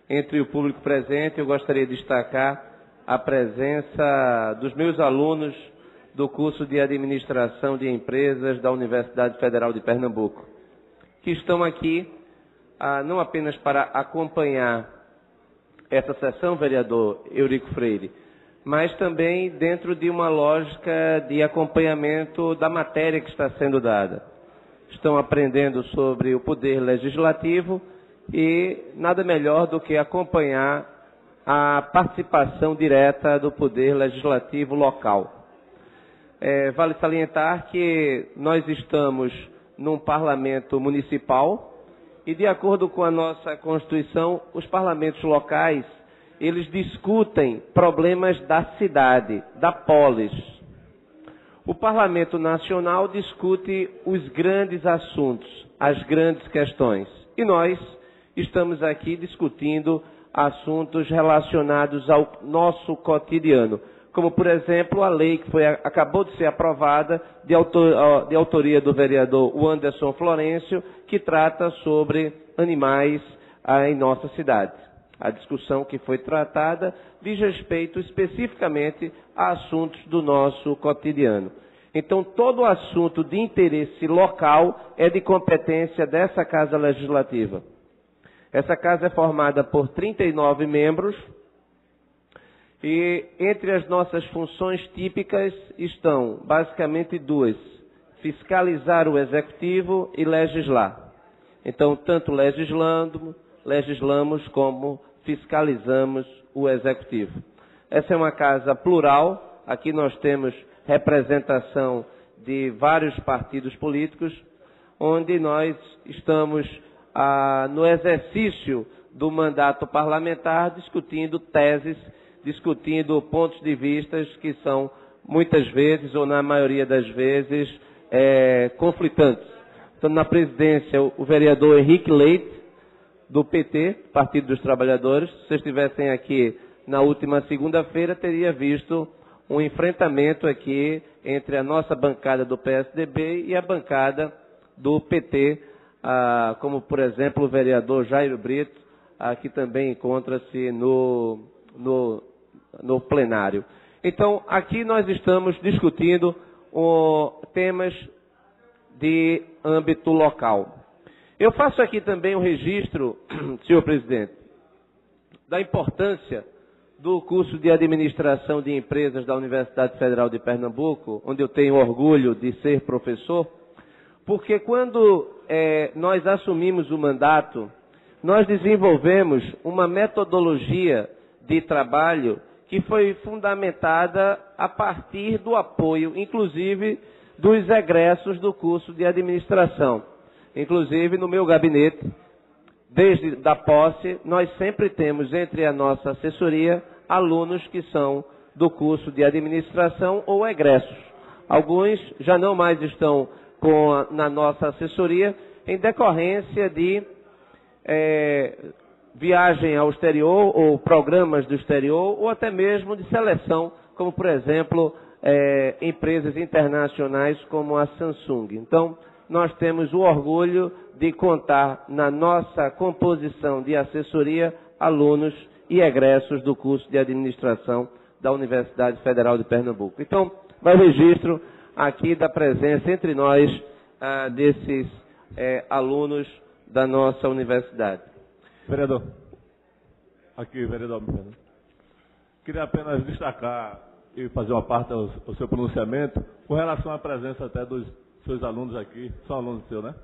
Entre o público presente, eu gostaria de destacar a presença dos meus alunos do curso de Administração de Empresas da Universidade Federal de Pernambuco, que estão aqui não apenas para acompanhar essa sessão, vereador Eurico Freire, mas também dentro de uma lógica de acompanhamento da matéria que está sendo dada. Estão aprendendo sobre o poder legislativo e nada melhor do que acompanhar a participação direta do poder legislativo local. Vale salientar que nós estamos num parlamento municipal e, de acordo com a nossa Constituição, os parlamentos locais, eles discutem problemas da cidade, da polis. O Parlamento Nacional discute os grandes assuntos, as grandes questões. E nós estamos aqui discutindo assuntos relacionados ao nosso cotidiano, como, por exemplo, a lei que acabou de ser aprovada de autoria do vereador Anderson Florencio, que trata sobre animais em nossa cidade. A discussão que foi tratada diz respeito especificamente a assuntos do nosso cotidiano. Então, todo assunto de interesse local é de competência dessa Casa Legislativa. Essa casa é formada por 39 membros e entre as nossas funções típicas estão basicamente duas: fiscalizar o executivo e legislar. Então, tanto legislamos como fiscalizamos o executivo. Essa é uma casa plural, aqui nós temos representação de vários partidos políticos, onde nós estamos no exercício do mandato parlamentar discutindo teses, discutindo pontos de vista que são muitas vezes, ou na maioria das vezes, conflitantes. Então, na presidência, o vereador Henrique Leite, do PT, Partido dos Trabalhadores. Se vocês estivessem aqui na última segunda-feira, teria visto um enfrentamento aqui entre a nossa bancada do PSDB e a bancada do PT, como, por exemplo, o vereador Jairo Brito, que também encontra-se no plenário. Então, aqui nós estamos discutindo temas de âmbito local. Eu faço aqui também um registro, senhor presidente, da importância do curso de Administração de Empresas da Universidade Federal de Pernambuco, onde eu tenho orgulho de ser professor, porque quando nós assumimos o mandato, nós desenvolvemos uma metodologia de trabalho que foi fundamentada a partir do apoio, inclusive, dos egressos do curso de Administração. Inclusive, no meu gabinete, desde a posse, nós sempre temos entre a nossa assessoria alunos que são do curso de Administração ou egressos. Alguns já não mais estão na nossa assessoria em decorrência de viagem ao exterior ou programas do exterior ou até mesmo de seleção, como, por exemplo, empresas internacionais como a Samsung. Então, nós temos o orgulho de contar na nossa composição de assessoria alunos e egressos do curso de Administração da Universidade Federal de Pernambuco. Então, vai o registro aqui da presença entre nós desses alunos da nossa universidade. Vereador, vereador. Queria apenas destacar e fazer uma parte ao seu pronunciamento com relação à presença até dos seus alunos aqui. São alunos seus, né?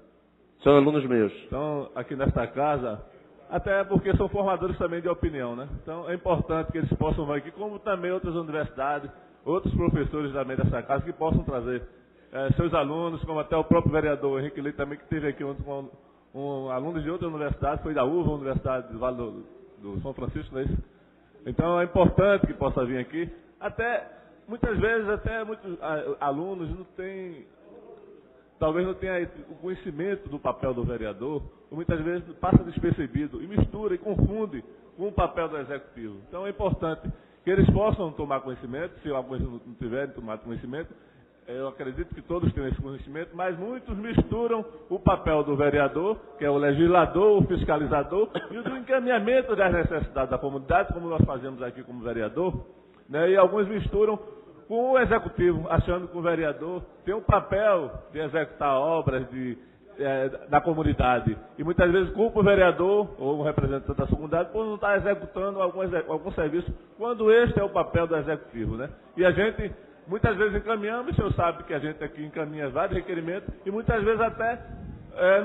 São alunos meus. Então, aqui nesta casa, até porque são formadores também de opinião, né? Então, é importante que eles possam vir aqui, como também outras universidades, outros professores também dessa casa, que possam trazer seus alunos, como até o próprio vereador Henrique Leite também, que esteve aqui com um aluno de outra universidade, foi da UVA, Universidade do Vale do São Francisco, não é isso? Então, é importante que possa vir aqui. Muitas vezes, muitos alunos não têm... Talvez não tenha o conhecimento do papel do vereador, ou muitas vezes passa despercebido e mistura e confunde com o papel do executivo. Então é importante que eles possam tomar conhecimento, se alguns não tiverem tomado conhecimento, Eu acredito que todos têm esse conhecimento, mas muitos misturam o papel do vereador, que é o legislador, o fiscalizador, e o do encaminhamento das necessidades da comunidade, como nós fazemos aqui como vereador, né? E alguns misturam com o executivo, achando que o vereador tem o papel de executar obras da comunidade. E muitas vezes culpa o vereador ou o representante da comunidade por não estar executando algum serviço, quando este é o papel do executivo, né? E a gente muitas vezes encaminhamos, o senhor sabe que a gente aqui encaminha vários requerimentos e muitas vezes até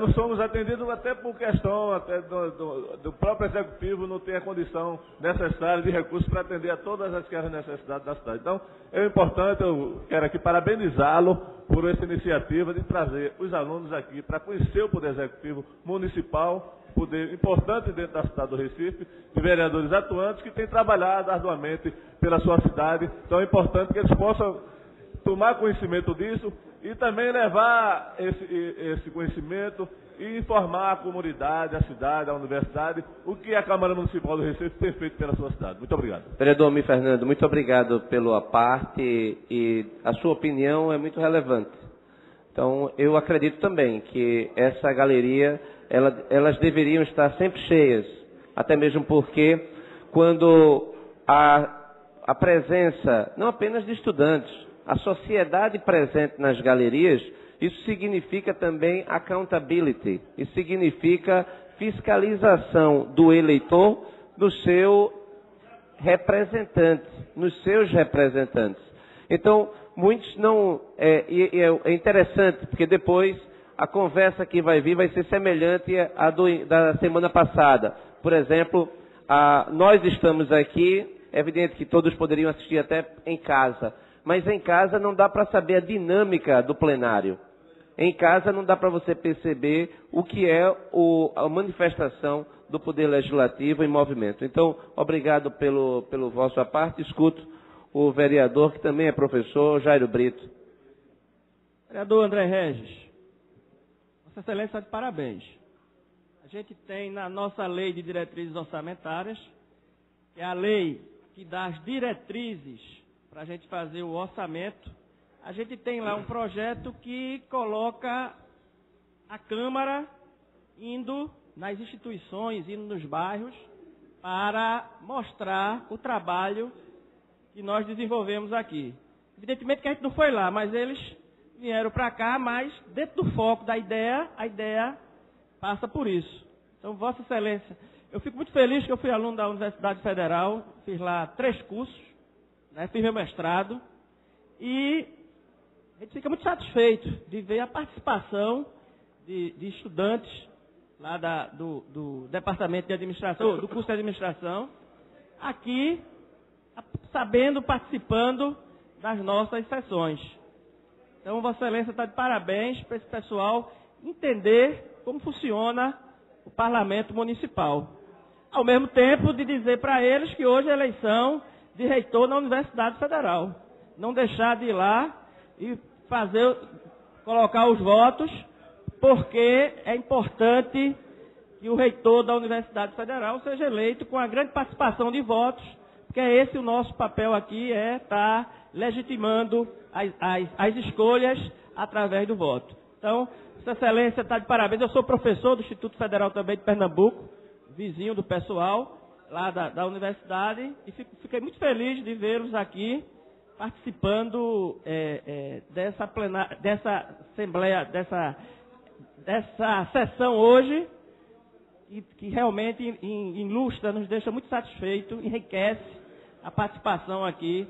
não somos atendidos até por questão até do próprio executivo não ter a condição necessária de recursos para atender a todas as necessidades da cidade. Então, é importante, eu quero aqui parabenizá-lo por essa iniciativa de trazer os alunos aqui para conhecer o Poder Executivo Municipal, poder importante dentro da cidade do Recife, de vereadores atuantes que têm trabalhado arduamente pela sua cidade. Então é importante que eles possam tomar conhecimento disso e também levar esse conhecimento e informar a comunidade, a cidade, a universidade, o que a Câmara Municipal do Recife tem feito pela sua cidade. Muito obrigado. Vereador Almir Fernando, muito obrigado pela parte e a sua opinião é muito relevante. Então, eu acredito também que essa galeria, elas deveriam estar sempre cheias, até mesmo porque quando a presença, não apenas de estudantes, a sociedade presente nas galerias, isso significa também accountability, isso significa fiscalização do eleitor do seu representante, nos seus representantes. Então, muitos não... É interessante, porque depois a conversa que vai vir vai ser semelhante à da semana passada. Por exemplo, nós estamos aqui, é evidente que todos poderiam assistir até em casa, mas em casa não dá para saber a dinâmica do plenário. Em casa não dá para você perceber o que é a manifestação do Poder Legislativo em movimento. Então, obrigado pelo vosso parte. Escuto o vereador, que também é professor, Jairo Brito. Vereador André Regis, Vossa Excelência está de parabéns. A gente tem na nossa lei de diretrizes orçamentárias, que é a lei que dá as diretrizes para a gente fazer o orçamento, a gente tem lá um projeto que coloca a Câmara indo nas instituições, indo nos bairros, para mostrar o trabalho que nós desenvolvemos aqui. Evidentemente que a gente não foi lá, mas eles vieram para cá, mas dentro do foco da ideia, a ideia passa por isso. Então, Vossa Excelência, eu fico muito feliz que eu fui aluno da Universidade Federal, fiz lá 3 cursos, né, fiz meu mestrado, e a gente fica muito satisfeito de ver a participação de estudantes lá do Departamento de Administração, do curso de Administração, aqui, participando das nossas sessões. Então, Vossa Excelência está de parabéns para esse pessoal entender como funciona o Parlamento Municipal. Ao mesmo tempo de dizer para eles que hoje é eleição de reitor na Universidade Federal. Não deixar de ir lá e colocar os votos, porque é importante que o reitor da Universidade Federal seja eleito com a grande participação de votos, porque é esse o nosso papel aqui, é estar legitimando as escolhas através do voto. Então, Vossa Excelência está de parabéns. Eu sou professor do Instituto Federal também de Pernambuco, vizinho do pessoal lá da universidade, e fiquei muito feliz de vê-los aqui participando dessa assembleia, dessa sessão hoje, e que realmente ilustra, nos deixa muito satisfeito, enriquece a participação aqui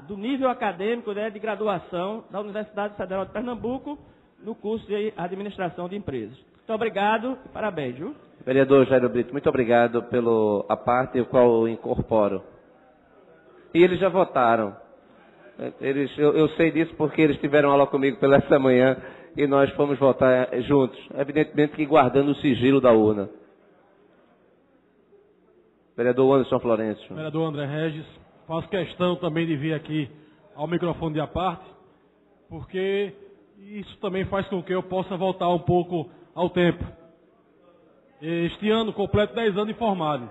do nível acadêmico, né, de graduação da Universidade Federal de Pernambuco no curso de Administração de Empresas. Muito obrigado e parabéns, viu? Vereador Jairo Brito, muito obrigado pela parte a qual eu incorporo. E eles já votaram. Eu sei disso porque eles tiveram aula comigo pela essa manhã e nós fomos votar juntos, evidentemente que guardando o sigilo da urna. Vereador Anderson Florencio. Vereador André Regis, faço questão também de vir aqui ao microfone de aparte, porque isso também faz com que eu possa voltar um pouco ao tempo. Este ano completo 10 anos de formado.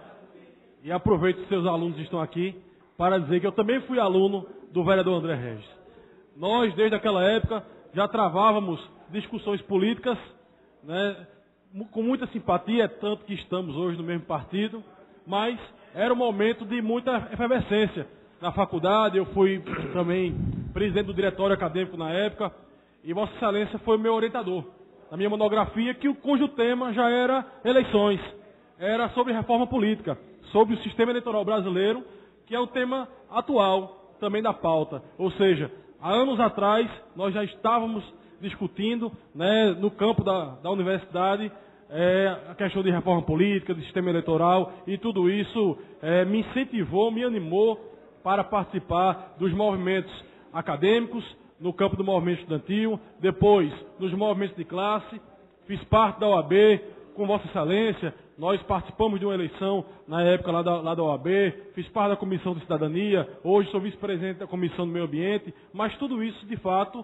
E aproveito que seus alunos estão aqui para dizer que eu também fui aluno do vereador André Regis. Nós, desde aquela época, já travávamos discussões políticas, né, com muita simpatia, tanto que estamos hoje no mesmo partido, mas era um momento de muita efervescência. Na faculdade, eu fui também presidente do diretório acadêmico na época, e Vossa Excelência foi o meu orientador na minha monografia, cujo tema já era eleições, era sobre reforma política, sobre o sistema eleitoral brasileiro, que é o tema atual também da pauta. Ou seja, há anos atrás nós já estávamos discutindo, né, no campo da universidade, a questão de reforma política, de sistema eleitoral, e tudo isso me incentivou, me animou para participar dos movimentos acadêmicos, no campo do movimento estudantil, depois nos movimentos de classe, fiz parte da OAB, com Vossa Excelência, nós participamos de uma eleição na época lá da OAB, fiz parte da Comissão de Cidadania, hoje sou vice-presidente da Comissão do Meio Ambiente, mas tudo isso, de fato,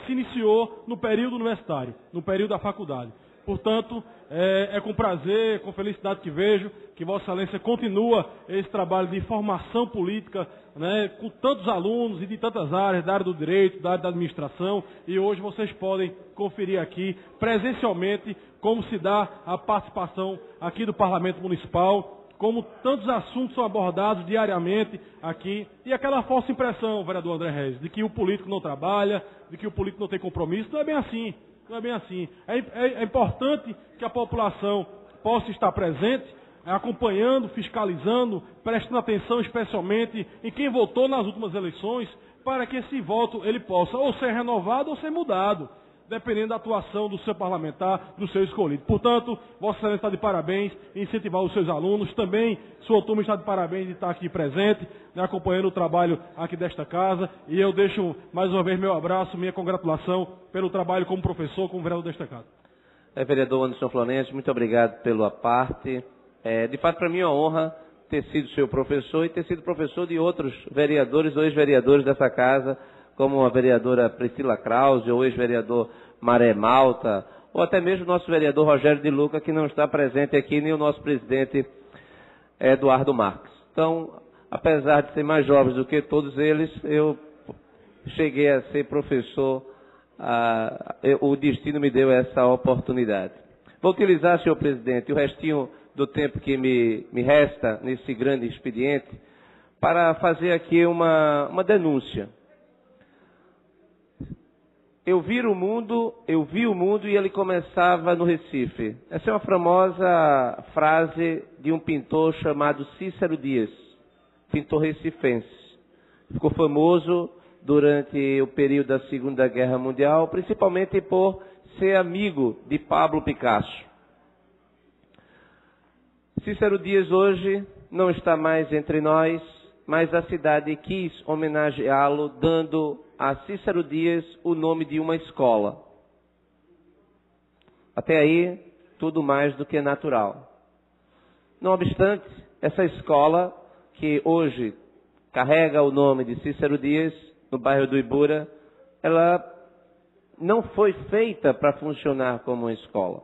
se iniciou no período universitário, no período da faculdade. Portanto, é com prazer, com felicidade que vejo que Vossa Excelência continua esse trabalho de formação política, né, com tantos alunos e de tantas áreas, da área do direito, da área da administração, e hoje vocês podem conferir aqui presencialmente como se dá a participação aqui do Parlamento Municipal, como tantos assuntos são abordados diariamente aqui, e aquela falsa impressão, vereador André Regis, de que o político não trabalha, de que o político não tem compromisso. Não é bem assim. Não é bem assim. É importante que a população possa estar presente, acompanhando, fiscalizando, prestando atenção especialmente em quem votou nas últimas eleições, para que esse voto ele possa ou ser renovado ou ser mudado, dependendo da atuação do seu parlamentar, do seu escolhido. Portanto, Vossa Excelência está de parabéns em incentivar os seus alunos, também sua turma está de parabéns de estar aqui presente, né, acompanhando o trabalho aqui desta casa, e eu deixo mais uma vez meu abraço, minha congratulação pelo trabalho como professor, como vereador desta casa. Vereador Anderson Florente, muito obrigado pela parte. De fato, para mim é uma honra ter sido seu professor e ter sido professor de outros vereadores ou ex-vereadores dessa casa, como a vereadora Priscila Krause, ou o ex-vereador Maré Malta, ou até mesmo o nosso vereador Rogério de Luca, que não está presente aqui, nem o nosso presidente Eduardo Marques. Então, apesar de ser mais jovens do que todos eles, eu cheguei a ser professor, o destino me deu essa oportunidade. Vou utilizar, senhor presidente, o restinho do tempo que me resta nesse grande expediente, para fazer aqui uma denúncia. Eu vi o mundo e ele começava no Recife. Essa é uma famosa frase de um pintor chamado Cícero Dias, pintor recifense. Ficou famoso durante o período da Segunda Guerra Mundial, principalmente por ser amigo de Pablo Picasso. Cícero Dias hoje não está mais entre nós, mas a cidade quis homenageá-lo, dando a Cícero Dias o nome de uma escola. Até aí, tudo mais do que natural. Não obstante, essa escola, que hoje carrega o nome de Cícero Dias, no bairro do Ibura, ela não foi feita para funcionar como uma escola.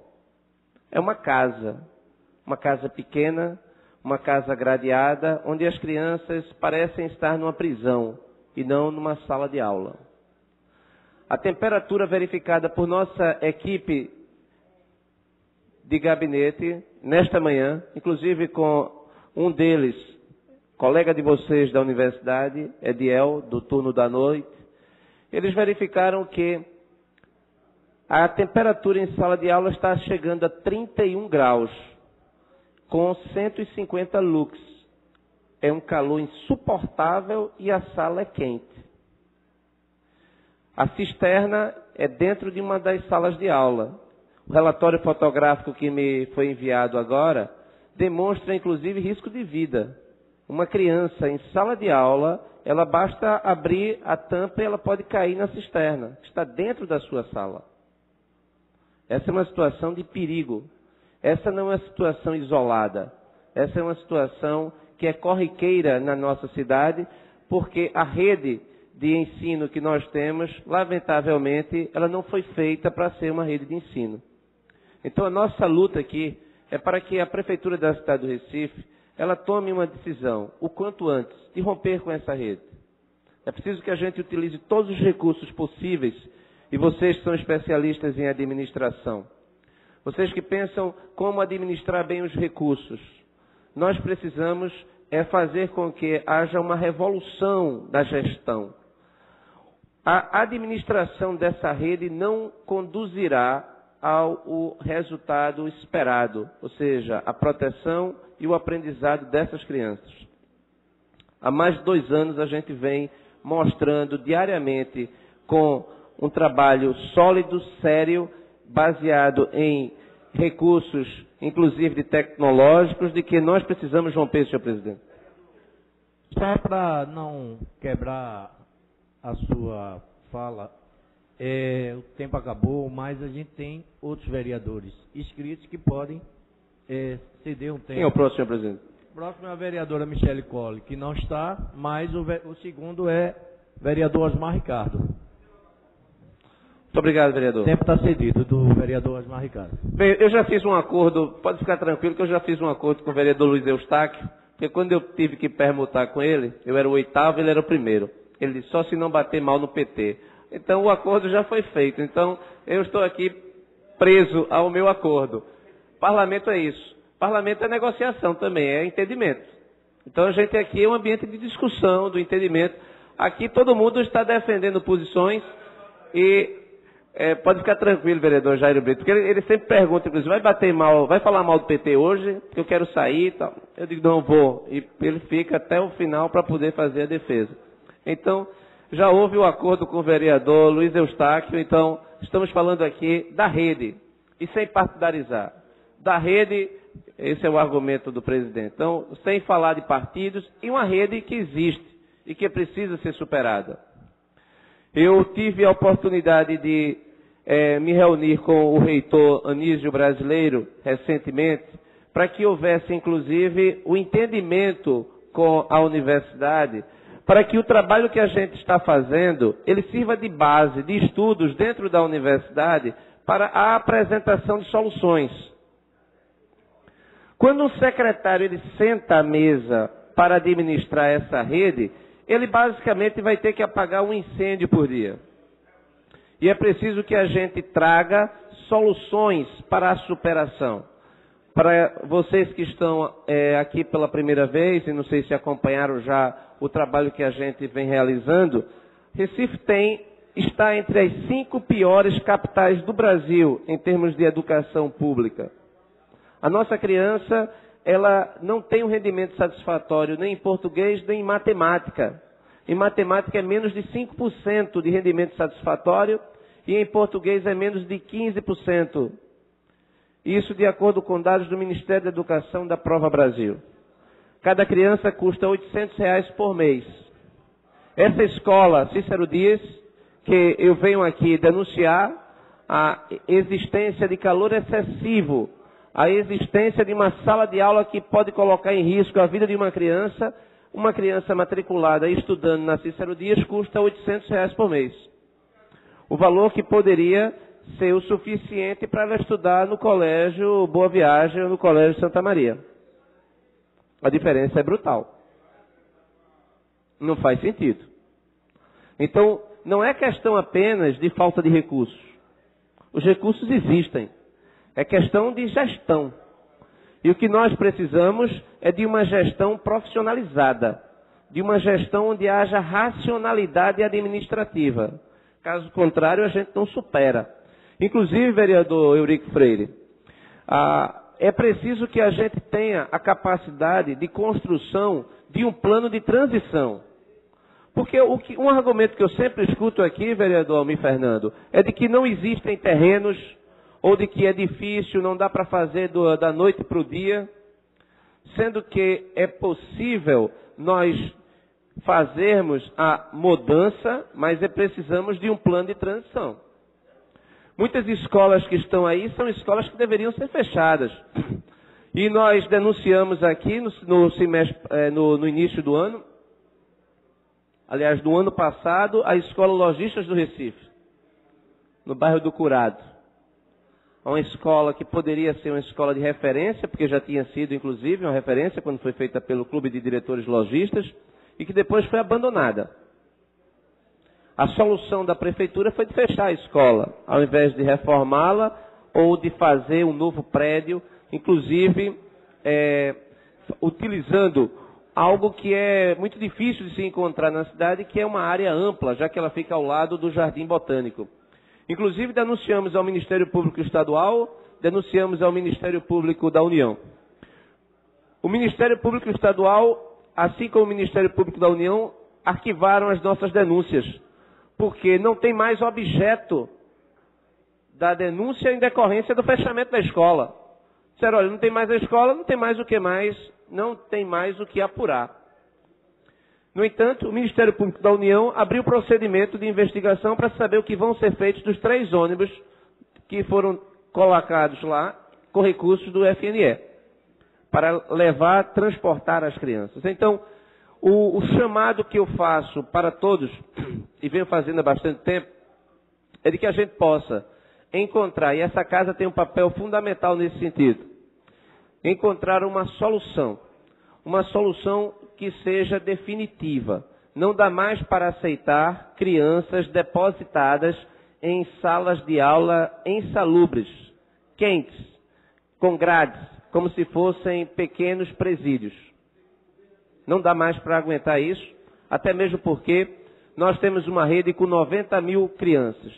É uma casa pequena, uma casa gradeada, onde as crianças parecem estar numa prisão e não numa sala de aula. A temperatura verificada por nossa equipe de gabinete nesta manhã, inclusive com um deles, colega de vocês da universidade, Ediel, do turno da noite, eles verificaram que a temperatura em sala de aula está chegando a 31 graus, com 150 lux. É um calor insuportável e a sala é quente. A cisterna é dentro de uma das salas de aula. O relatório fotográfico que me foi enviado agora demonstra, inclusive, risco de vida. Uma criança em sala de aula, ela basta abrir a tampa e ela pode cair na cisterna, que está dentro da sua sala. Essa é uma situação de perigo. Essa não é uma situação isolada. Essa é uma situação que é corriqueira na nossa cidade, porque a rede de ensino que nós temos, lamentavelmente, ela não foi feita para ser uma rede de ensino. Então, a nossa luta aqui é para que a Prefeitura da cidade do Recife, ela tome uma decisão, o quanto antes, de romper com essa rede. É preciso que a gente utilize todos os recursos possíveis, e vocês que são especialistas em administração, vocês que pensam como administrar bem os recursos, nós precisamos fazer com que haja uma revolução da gestão. A administração dessa rede não conduzirá ao resultado esperado, ou seja, a proteção e o aprendizado dessas crianças. Há mais de 2 anos a gente vem mostrando diariamente com um trabalho sólido, sério, baseado em recursos, inclusive de tecnológicos, de que nós precisamos romper, senhor presidente. Só para não quebrar a sua fala, o tempo acabou, mas a gente tem outros vereadores inscritos que podem ceder um tempo. Quem é o próximo, senhor presidente? O próximo é a vereadora Michele Colli, que não está, mas o segundo é o vereador Osmar Ricardo. Muito obrigado, vereador. O tempo está cedido do vereador Osmar Ricardo. Bem, eu já fiz um acordo, pode ficar tranquilo que eu já fiz um acordo com o vereador Luiz Eustáquio, porque quando eu tive que permutar com ele, eu era o 8º, ele era o 1º. Ele disse, só se não bater mal no PT. Então o acordo já foi feito. Então eu estou aqui preso ao meu acordo. Parlamento é isso. Parlamento é negociação também, é entendimento. Então a gente aqui é um ambiente de discussão, do entendimento. Aqui todo mundo está defendendo posições e pode ficar tranquilo, vereador Jairo Brito, porque ele sempre pergunta, inclusive, vai bater mal, vai falar mal do PT hoje, porque eu quero sair e tal. Eu digo, não vou. E ele fica até o final para poder fazer a defesa. Então, já houve o acordo com o vereador Luiz Eustáquio, então estamos falando aqui da rede, e sem partidarizar. Da rede, esse é o argumento do presidente. Então, sem falar de partidos, e uma rede que existe e que precisa ser superada. Eu tive a oportunidade de me reunir com o reitor Anísio Brasileiro recentemente, para que houvesse, inclusive, o entendimento com a universidade, para que o trabalho que a gente está fazendo, ele sirva de base, de estudos dentro da universidade, para a apresentação de soluções. Quando um secretário ele senta à mesa para administrar essa rede, ele basicamente vai ter que apagar um incêndio por dia. E é preciso que a gente traga soluções para a superação. Para vocês que estão aqui pela primeira vez, e não sei se acompanharam já o trabalho que a gente vem realizando, Recife está entre as 5 piores capitais do Brasil em termos de educação pública. A nossa criança, ela não tem um rendimento satisfatório nem em português, nem em matemática. Em matemática é menos de 5% de rendimento satisfatório e em português é menos de 15%. Isso de acordo com dados do Ministério da Educação da Prova Brasil. Cada criança custa R$ 800 por mês. Essa escola, Cícero Dias, que eu venho aqui denunciar a existência de calor excessivo, a existência de uma sala de aula que pode colocar em risco a vida de uma criança matriculada e estudando na Cícero Dias custa R$ 800 por mês. O valor que poderia ser o suficiente para ela estudar no Colégio Boa Viagem ou no Colégio Santa Maria. A diferença é brutal. Não faz sentido. Então, não é questão apenas de falta de recursos. Os recursos existem. É questão de gestão. E o que nós precisamos é de uma gestão profissionalizada. De uma gestão onde haja racionalidade administrativa. Caso contrário, a gente não supera. Inclusive, vereador Eurico Freire, é preciso que a gente tenha a capacidade de construção de um plano de transição. Porque um argumento que eu sempre escuto aqui, vereador Almir Fernando, é de que não existem terrenos, ou de que é difícil, não dá para fazer da noite para o dia, sendo que é possível nós fazermos a mudança, mas precisamos de um plano de transição. Muitas escolas que estão aí são escolas que deveriam ser fechadas. E nós denunciamos aqui no início do ano, aliás, do ano passado, a Escola Lojistas do Recife, no bairro do Curado. Uma escola que poderia ser uma escola de referência, porque já tinha sido, inclusive, uma referência quando foi feita pelo Clube de Diretores Lojistas, e que depois foi abandonada. A solução da prefeitura foi de fechar a escola, ao invés de reformá-la ou de fazer um novo prédio, inclusive utilizando algo que é muito difícil de se encontrar na cidade, que é uma área ampla, já que ela fica ao lado do Jardim Botânico. Inclusive, denunciamos ao Ministério Público Estadual, denunciamos ao Ministério Público da União. O Ministério Público Estadual, assim como o Ministério Público da União, arquivaram as nossas denúncias, porque não tem mais objeto da denúncia em decorrência do fechamento da escola. Disseram, olha, não tem mais a escola, não tem mais o que mais, não tem mais o que apurar. No entanto, o Ministério Público da União abriu procedimento de investigação para saber o que vão ser feitos dos 3 ônibus que foram colocados lá com recursos do FNE, para transportar as crianças. Então, o chamado que eu faço para todos, e venho fazendo há bastante tempo, é de que a gente possa encontrar, e essa casa tem um papel fundamental nesse sentido, encontrar uma solução que seja definitiva. Não dá mais para aceitar crianças depositadas em salas de aula insalubres, quentes, com grades, como se fossem pequenos presídios. Não dá mais para aguentar isso, até mesmo porque nós temos uma rede com 90 mil crianças.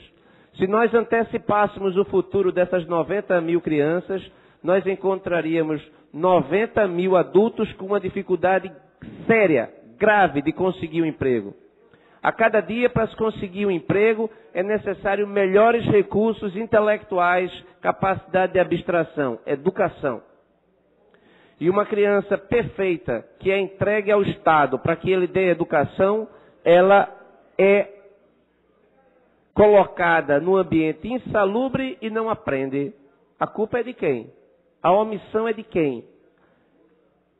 Se nós antecipássemos o futuro dessas 90 mil crianças, nós encontraríamos 90 mil adultos com uma dificuldade séria, grave de conseguir um emprego. A cada dia, para se conseguir um emprego, é necessário melhores recursos intelectuais, capacidade de abstração, educação. E uma criança perfeita, que é entregue ao Estado para que ele dê educação, ela é colocada no ambiente insalubre e não aprende. A culpa é de quem? A omissão é de quem?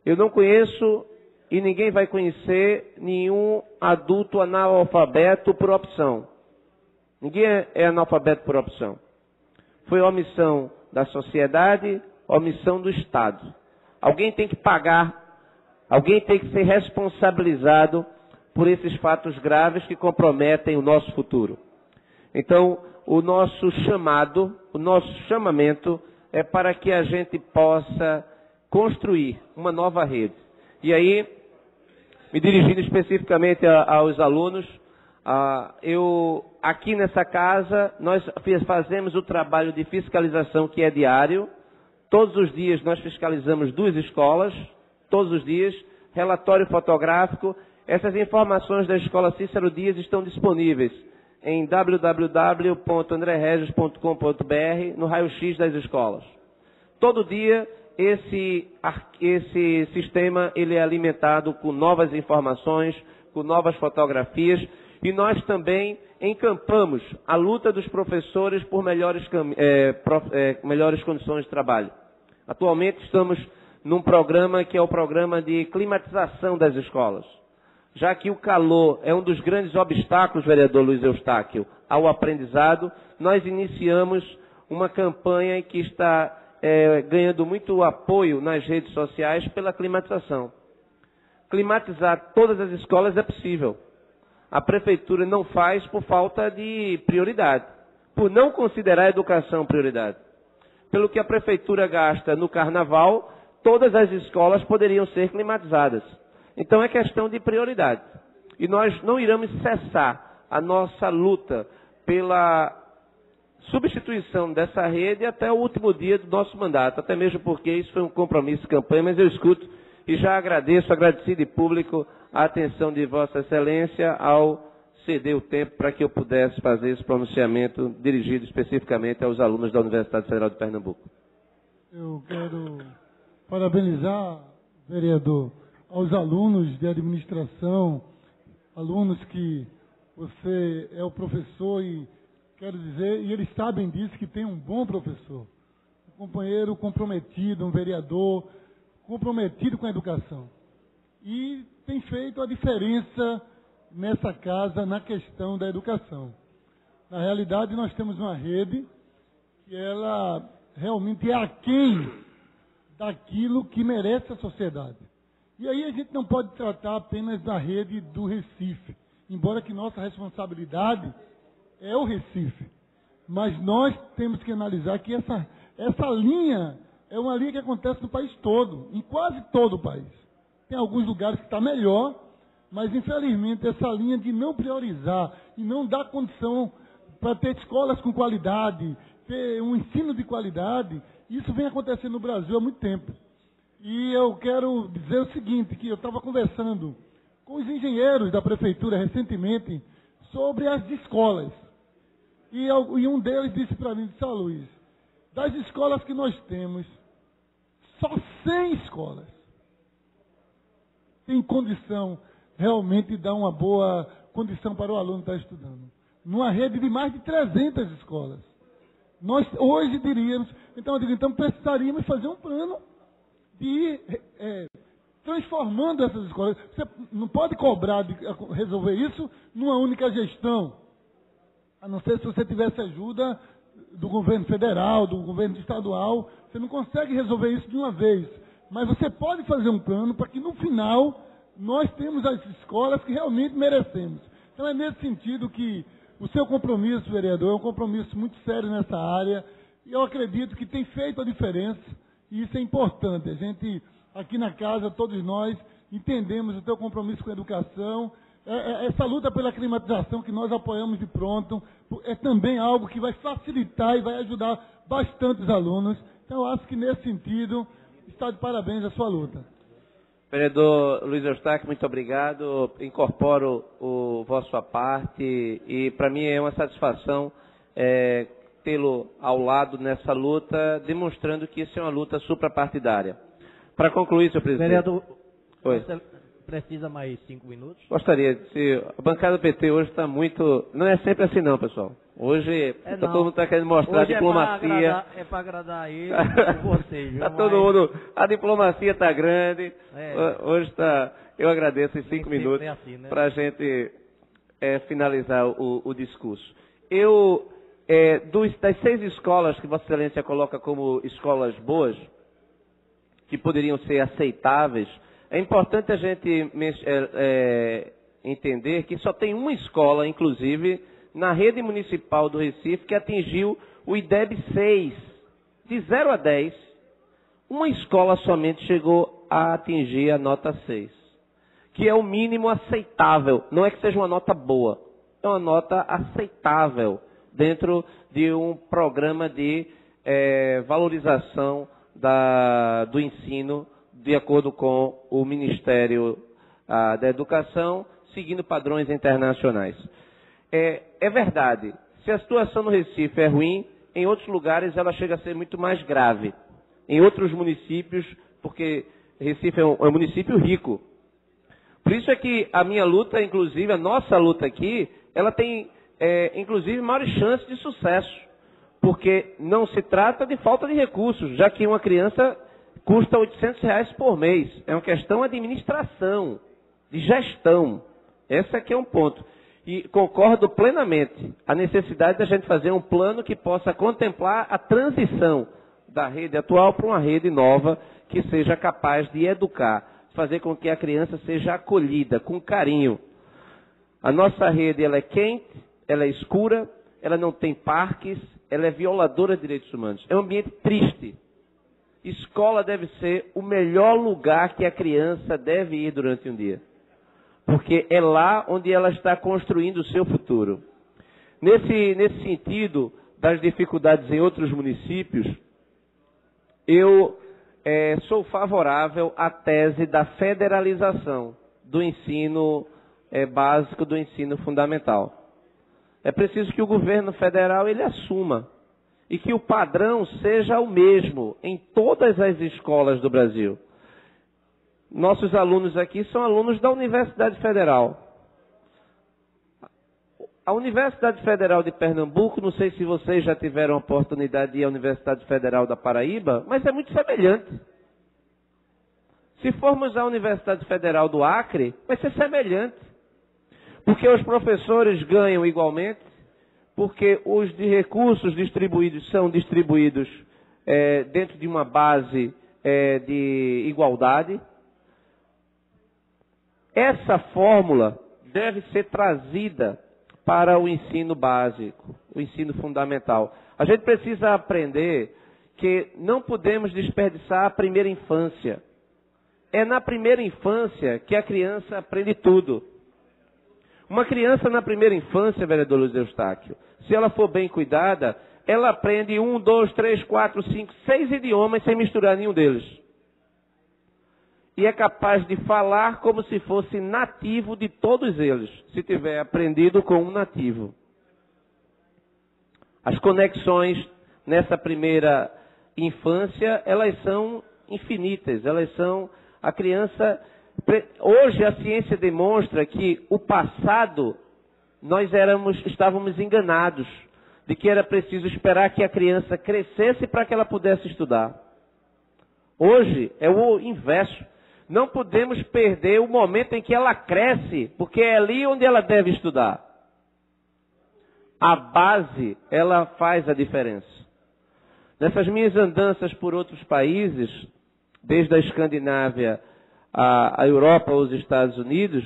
Eu não conheço e ninguém vai conhecer nenhum adulto analfabeto por opção. Ninguém é analfabeto por opção. Foi omissão da sociedade, omissão do Estado. Alguém tem que pagar, alguém tem que ser responsabilizado por esses fatos graves que comprometem o nosso futuro. Então, o nosso chamamento é para que a gente possa construir uma nova rede. E aí, me dirigindo especificamente aos alunos, aqui nessa casa, nós fazemos o trabalho de fiscalização que é diário. Todos os dias nós fiscalizamos 2 escolas, todos os dias, relatório fotográfico. Essas informações da Escola Cícero Dias estão disponíveis em www.andreregis.com.br, no raio-x das escolas. Todo dia esse sistema ele é alimentado com novas informações, com novas fotografias, e nós também encampamos a luta dos professores por melhores condições de trabalho. Atualmente estamos num programa que é o programa de climatização das escolas. Já que o calor é um dos grandes obstáculos, vereador Luiz Eustáquio, ao aprendizado, nós iniciamos uma campanha que está ganhando muito apoio nas redes sociais pela climatização. Climatizar todas as escolas é possível. A prefeitura não faz por falta de prioridade, por não considerar a educação prioridade. Pelo que a prefeitura gasta no carnaval, todas as escolas poderiam ser climatizadas. Então é questão de prioridade. E nós não iremos cessar a nossa luta pela substituição dessa rede até o último dia do nosso mandato, até mesmo porque isso foi um compromisso de campanha, mas eu escuto e já agradeci de público a atenção de Vossa Excelência ao ceder o tempo para que eu pudesse fazer esse pronunciamento dirigido especificamente aos alunos da Universidade Federal de Pernambuco. Eu quero parabenizar, vereador, aos alunos de administração, alunos que você é o professor e quero dizer, e eles sabem disso, que tem um bom professor, um companheiro comprometido, um vereador comprometido com a educação. E tem feito a diferença nessa casa na questão da educação. Na realidade, nós temos uma rede que ela realmente é aquém daquilo que merece a sociedade. E aí a gente não pode tratar apenas da rede do Recife. embora que nossa responsabilidade é o Recife. Mas nós temos que analisar que essa linha é uma linha que acontece no país todo, em quase todo o país. Tem alguns lugares que está melhor, mas infelizmente essa linha de não priorizar e não dar condição para ter escolas com qualidade, ter um ensino de qualidade, isso vem acontecendo no Brasil há muito tempo. E eu quero dizer o seguinte, que eu estava conversando com os engenheiros da prefeitura recentemente sobre as escolas. E um deles disse para mim, disse, Luiz, das escolas que nós temos, só 100 escolas têm condição realmente de dar uma boa condição para o aluno estar estudando. Numa rede de mais de 300 escolas. Nós hoje diríamos, então precisaríamos fazer um plano de ir transformando essas escolas. Você não pode cobrar de resolver isso numa única gestão. A não ser se você tivesse ajuda do governo federal, do governo estadual, você não consegue resolver isso de uma vez. Mas você pode fazer um plano para que no final nós temos as escolas que realmente merecemos. Então é nesse sentido que o seu compromisso, vereador, é um compromisso muito sério nessa área. E eu acredito que tem feito a diferença. E isso é importante. A gente, aqui na casa, todos nós, entendemos o teu compromisso com a educação. Essa luta pela climatização que nós apoiamos de pronto é também algo que vai facilitar e vai ajudar bastante os alunos. Então, eu acho que, nesse sentido, está de parabéns a sua luta. Vereador Luiz Eustáquio, muito obrigado. Incorporo o vosso à parte e, para mim, é uma satisfação tê-lo ao lado nessa luta, demonstrando que isso é uma luta suprapartidária. Para concluir, senhor presidente. Vereador, Oi. você precisa mais 5 minutos? Gostaria. A bancada do PT hoje está muito... Não é sempre assim não, pessoal. Hoje todo mundo está querendo mostrar hoje a diplomacia. É para agradar ele e vocês. Tá todo mundo... A diplomacia está grande. Hoje está... Eu agradeço em 5 minutos assim, né? para a gente finalizar o discurso. Das 6 escolas que Vossa Excelência coloca como escolas boas, que poderiam ser aceitáveis, é importante a gente entender que só tem uma escola, inclusive, na rede municipal do Recife, que atingiu o IDEB 6. De 0 a 10, uma escola somente chegou a atingir a nota 6, que é o mínimo aceitável. Não é que seja uma nota boa, é uma nota aceitável dentro de um programa de valorização do ensino, de acordo com o Ministério da Educação, seguindo padrões internacionais. É verdade, se a situação no Recife é ruim, em outros lugares ela chega a ser muito mais grave. Em outros municípios, porque Recife é um município rico. Por isso é que a minha luta, inclusive, a nossa luta aqui, ela tem, inclusive, maiores chances de sucesso. Porque não se trata de falta de recursos, já que uma criança custa R$800 por mês. É uma questão de administração, de gestão. Esse aqui é um ponto. E concordo plenamente a necessidade da gente fazer um plano que possa contemplar a transição da rede atual para uma rede nova que seja capaz de educar, fazer com que a criança seja acolhida com carinho. A nossa rede ela é quente, ela é escura, ela não tem parques, ela é violadora de direitos humanos. É um ambiente triste. Escola deve ser o melhor lugar que a criança deve ir durante um dia. Porque é lá onde ela está construindo o seu futuro. Nesse sentido, das dificuldades em outros municípios, eu sou favorável à tese da federalização do ensino básico, do ensino fundamental. É preciso que o governo federal ele assuma e que o padrão seja o mesmo em todas as escolas do Brasil. Nossos alunos aqui são alunos da Universidade Federal. A Universidade Federal de Pernambuco, não sei se vocês já tiveram a oportunidade de ir à Universidade Federal da Paraíba, mas é muito semelhante. Se formos à Universidade Federal do Acre, vai ser semelhante. Porque os professores ganham igualmente, porque os recursos distribuídos são distribuídos dentro de uma base de igualdade. Essa fórmula deve ser trazida para o ensino básico, o ensino fundamental. A gente precisa aprender que não podemos desperdiçar a primeira infância. É na primeira infância que a criança aprende tudo. Uma criança na primeira infância, vereador Luiz Eustáquio, se ela for bem cuidada, ela aprende 1, 2, 3, 4, 5, 6 idiomas sem misturar nenhum deles. E é capaz de falar como se fosse nativo de todos eles, se tiver aprendido com um nativo. As conexões nessa primeira infância, elas são infinitas, a criança... Hoje a ciência demonstra que o passado nós estávamos enganados de que era preciso esperar que a criança crescesse para que ela pudesse estudar. Hoje é o inverso. Não podemos perder o momento em que ela cresce, porque é ali onde ela deve estudar. A base, ela faz a diferença. Nessas minhas andanças por outros países, desde a Escandinávia a Europa, os Estados Unidos,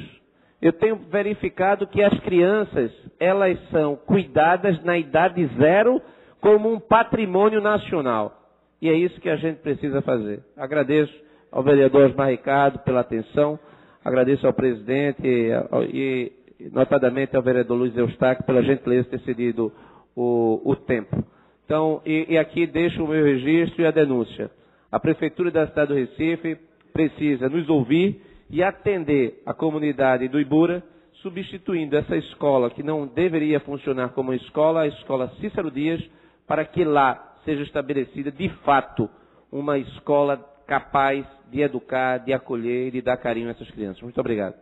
eu tenho verificado que as crianças, elas são cuidadas na idade 0 como um patrimônio nacional. E é isso que a gente precisa fazer. Agradeço ao vereador Osmar Ricardo pela atenção, agradeço ao presidente e notadamente ao vereador Luiz Eustáquio pela gentileza de ter cedido o tempo. Então, e aqui deixo o meu registro e a denúncia. A Prefeitura da cidade do Recife precisa nos ouvir e atender a comunidade do Ibura, substituindo essa escola que não deveria funcionar como escola, a escola Cícero Dias, para que lá seja estabelecida de fato uma escola capaz de educar, de acolher e de dar carinho a essas crianças. Muito obrigado.